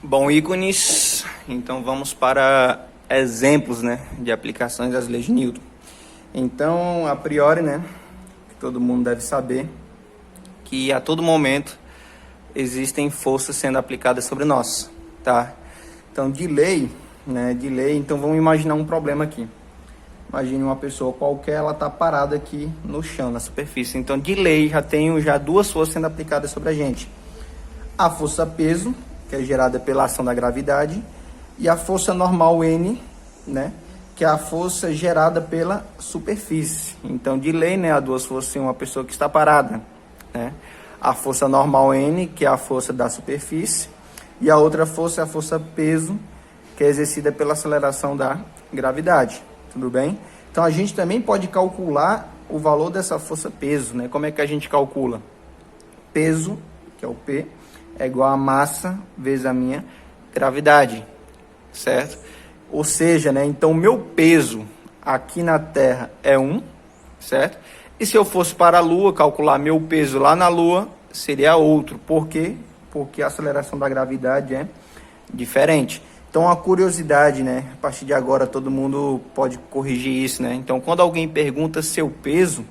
Bom, ícones, então vamos para exemplos, de aplicações das leis de Newton. Então, a priori, que todo mundo deve saber que a todo momento existem forças sendo aplicadas sobre nós, tá? Então, de lei, então vamos imaginar um problema aqui. Imagine uma pessoa qualquer, ela está parada aqui no chão, na superfície. Então, de lei, tenho duas forças sendo aplicadas sobre a gente. A força peso, que é gerada pela ação da gravidade, e a força normal N, que é a força gerada pela superfície. Então, de lei, há duas forças em uma pessoa que está parada, A força normal N, que é a força da superfície, e a outra força é a força peso, que é exercida pela aceleração da gravidade. Tudo bem? Então, a gente também pode calcular o valor dessa força peso, Como é que a gente calcula? Peso, que é o P, é igual a massa vezes a minha gravidade, certo? Ou seja, então meu peso aqui na Terra é 1, certo? E se eu fosse para a Lua, calcular meu peso lá na Lua, seria outro. Por quê? Porque a aceleração da gravidade é diferente. Então, a curiosidade, a partir de agora todo mundo pode corrigir isso, Então, quando alguém pergunta seu peso,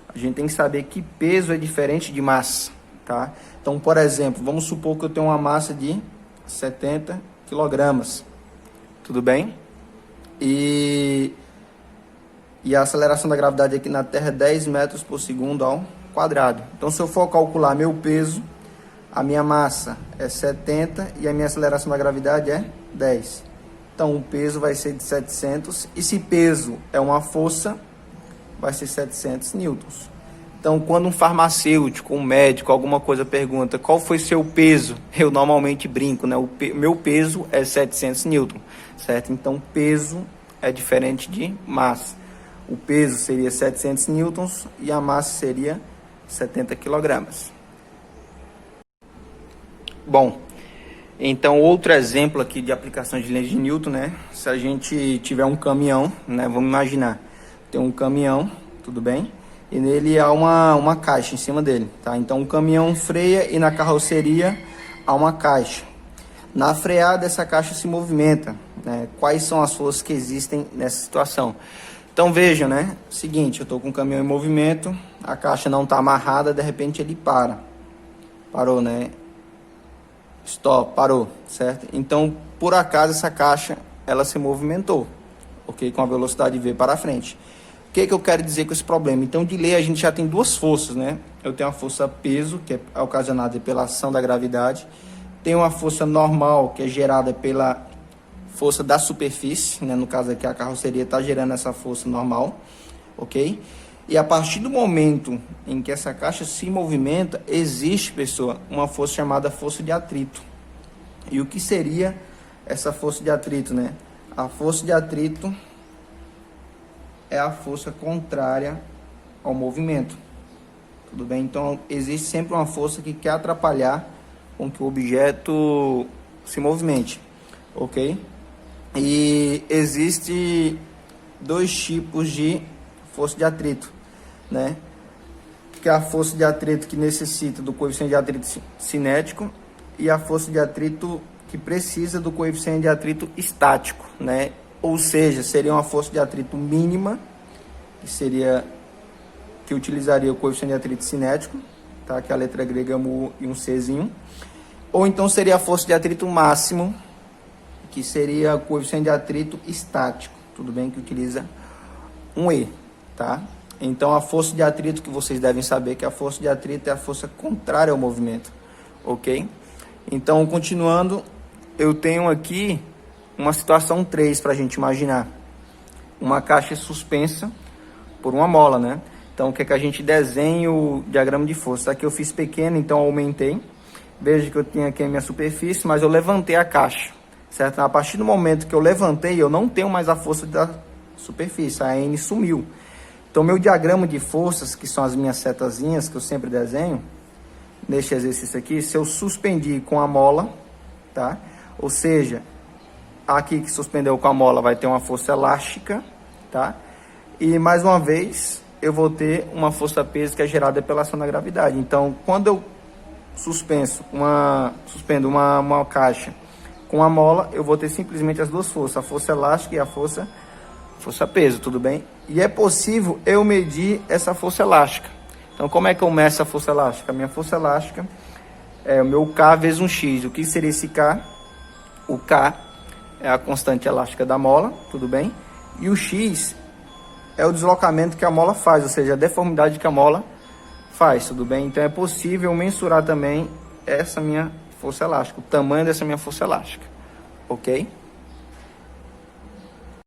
a gente tem que saber que peso é diferente de massa, tá? Então, por exemplo, vamos supor que eu tenho uma massa de 70 kg, tudo bem? E a aceleração da gravidade aqui na Terra é 10 metros por segundo ao quadrado. Então, se eu for calcular meu peso, a minha massa é 70 e a minha aceleração da gravidade é 10. Então, o peso vai ser de 700. E se peso é uma força, vai ser 700 newtons. Então, quando um farmacêutico, um médico, alguma coisa pergunta qual foi seu peso, eu normalmente brinco, meu peso é 700 newtons, certo? Então, peso é diferente de massa. O peso seria 700 newtons e a massa seria 70 kg. Bom, então outro exemplo aqui de aplicação de leis de Newton, Se a gente tiver um caminhão, vamos imaginar, tem um caminhão, tudo bem? E nele há uma caixa em cima dele, tá? Então o caminhão freia e na carroceria há uma caixa. Na freada essa caixa se movimenta, Quais são as forças que existem nessa situação? Então vejam, Seguinte, eu estou com o caminhão em movimento, a caixa não está amarrada, de repente ele parou, Stop, parou, certo? Então, por acaso essa caixa, ela se movimentou, ok? Com a velocidade V para frente. O que eu quero dizer com esse problema? Então, de lei, a gente já tem duas forças, Eu tenho a força peso, que é ocasionada pela ação da gravidade. Tenho uma força normal, que é gerada pela força da superfície, No caso aqui, a carroceria está gerando essa força normal, ok? E a partir do momento em que essa caixa se movimenta, existe, pessoa, uma força chamada força de atrito. E o que seria essa força de atrito, A força de atrito é a força contrária ao movimento. Tudo bem? Então, existe sempre uma força que quer atrapalhar com que o objeto se movimente, ok? E existe dois tipos de força de atrito, Que é a força de atrito que necessita do coeficiente de atrito cinético e a força de atrito que precisa do coeficiente de atrito estático, Ou seja, seria uma força de atrito mínima, que utilizaria o coeficiente de atrito cinético, tá? Que é a letra grega mu e um Czinho. Ou então seria a força de atrito máximo, que seria o coeficiente de atrito estático, tudo bem? Que utiliza um E, tá? Então, a força de atrito que vocês devem saber que a força de atrito é a força contrária ao movimento, ok? Então, continuando, eu tenho aqui uma situação 3 para a gente imaginar. Uma caixa suspensa por uma mola, Então, o que é que a gente desenha o diagrama de força? Aqui eu fiz pequeno, então aumentei. Veja que eu tenho aqui a minha superfície, mas eu levantei a caixa, certo? A partir do momento que eu levantei, eu não tenho mais a força da superfície, a N sumiu. Então, meu diagrama de forças, que são as minhas setazinhas, que eu sempre desenho, neste exercício aqui, se eu suspendi com a mola, tá? Ou seja, aqui que suspendeu com a mola vai ter uma força elástica, tá? E, mais uma vez, eu vou ter uma força peso que é gerada pela ação da gravidade. Então, quando eu suspendo uma caixa Com a mola, eu vou ter simplesmente as duas forças, a força elástica e a força peso, tudo bem? E é possível eu medir essa força elástica. Então, como é que eu meço essa força elástica? A minha força elástica é o meu K vezes um X. O que seria esse K? O K é a constante elástica da mola, tudo bem? E o X é o deslocamento que a mola faz, ou seja, a deformidade que a mola faz, tudo bem? Então, é possível mensurar também essa minha força elástica, o tamanho dessa minha força elástica, ok?